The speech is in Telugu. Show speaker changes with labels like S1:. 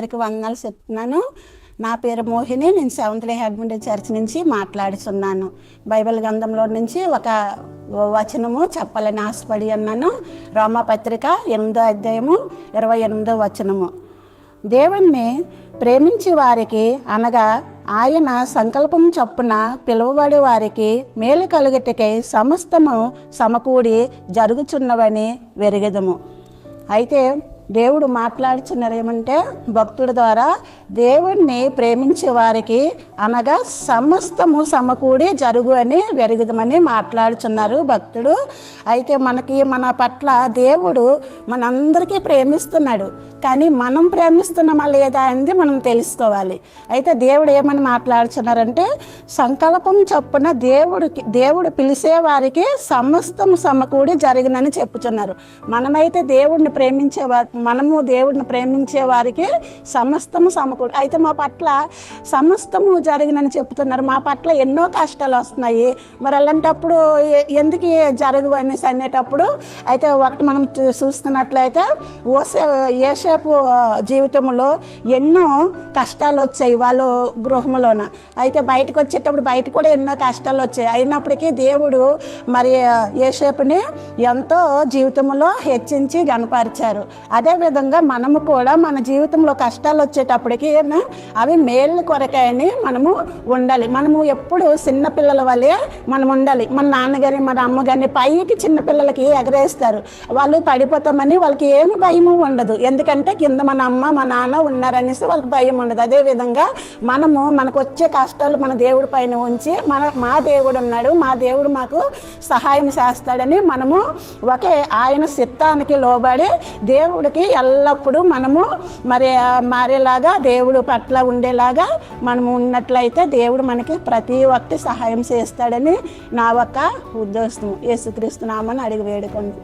S1: అందరికీ వందనాలు చెప్తున్నాను. నా పేరు మోహిని. నేను సెవెంత్ డే అడ్వెంటిస్ట్ చర్చ్ నుంచి మాట్లాడుతున్నాను. బైబిల్ గ్రంథంలో నుంచి ఒక వచనము చెప్పాలని ఆశపడి అన్నాను. రోమాపత్రిక 8వ అధ్యాయము 28వ వచనము. దేవుణ్ణి ప్రేమించే వారికి అనగా ఆయన సంకల్పం చొప్పున పిలువబడే వారికి మేలు కలుగుటకై సమస్తము సమకూడి జరుగుచున్నవని వెరిగెదము. అయితే దేవుడు మాట్లాడుచున్నారు ఏమంటే, భక్తుడి ద్వారా దేవుణ్ణి ప్రేమించే వారికి అనగా సమస్తము సమకూడి జరుగు అని వెరుగుదమని మాట్లాడుచున్నారు భక్తుడు. అయితే మన పట్ల దేవుడు మనందరికీ ప్రేమిస్తున్నాడు, కానీ మనం ప్రేమిస్తున్నామా లేదా అనేది మనం తెలుసుకోవాలి. అయితే దేవుడు ఏమని మాట్లాడుచున్నారంటే, సంకల్పం చొప్పున దేవుడు పిలిచే వారికి సమస్తము సమకూడి జరిగినని చెప్పుచున్నారు. మనమైతే దేవుడిని మనము దేవుడిని ప్రేమించే వారికి సమస్తము సమకూడి. అయితే మా పట్ల సమస్తము జరిగినని చెప్తున్నారు. మా పట్ల ఎన్నో కష్టాలు వస్తున్నాయి. మరి అలాంటప్పుడు ఎందుకు జరగవు అనేసి అనేటప్పుడు అయితే ఒకటి మనం చూస్తున్నట్లయితే యోసేపు జీవితంలో ఎన్నో కష్టాలు వచ్చాయి వాళ్ళ గృహంలోన. అయితే బయటకు వచ్చేటప్పుడు బయట కూడా ఎన్నో కష్టాలు వచ్చాయి. అయినప్పటికీ దేవుడు మరి యోసేపుని ఎంతో జీవితంలో హెచ్చించి గణపరిచారు. అదేవిధంగా మనము కూడా మన జీవితంలో కష్టాలు వచ్చేటప్పటికి అవి మేలు కొరకాయని మనము ఉండాలి. మనము ఎప్పుడు చిన్నపిల్లల వల్లే మనం ఉండాలి. మన నాన్నగారి మన అమ్మగారిని పైకి చిన్నపిల్లలకి ఎగరేస్తారు. వాళ్ళు పడిపోతామని వాళ్ళకి ఏమి భయము ఉండదు, ఎందుకంటే కింద మన అమ్మ మన నాన్న ఉన్నారనేసి వాళ్ళకి భయం ఉండదు. అదేవిధంగా మనకు వచ్చే కష్టాలు మన దేవుడి పైన ఉంచి మా దేవుడు ఉన్నాడు, మా దేవుడు మాకు సహాయం చేస్తాడని మనము ఆయన చిత్తానికి లోబడి దేవుడికి ఎల్లప్పుడూ మనము మారేలాగా దేవుడు పట్ల ఉండేలాగా మనము ఉన్నట్లయితే దేవుడు మనకి ప్రతి ఒక్కటి సహాయం చేస్తాడని నా ఒక్క ఉద్దేశం. యేసుక్రీస్తు నామమున అడిగి వేడుకోండి.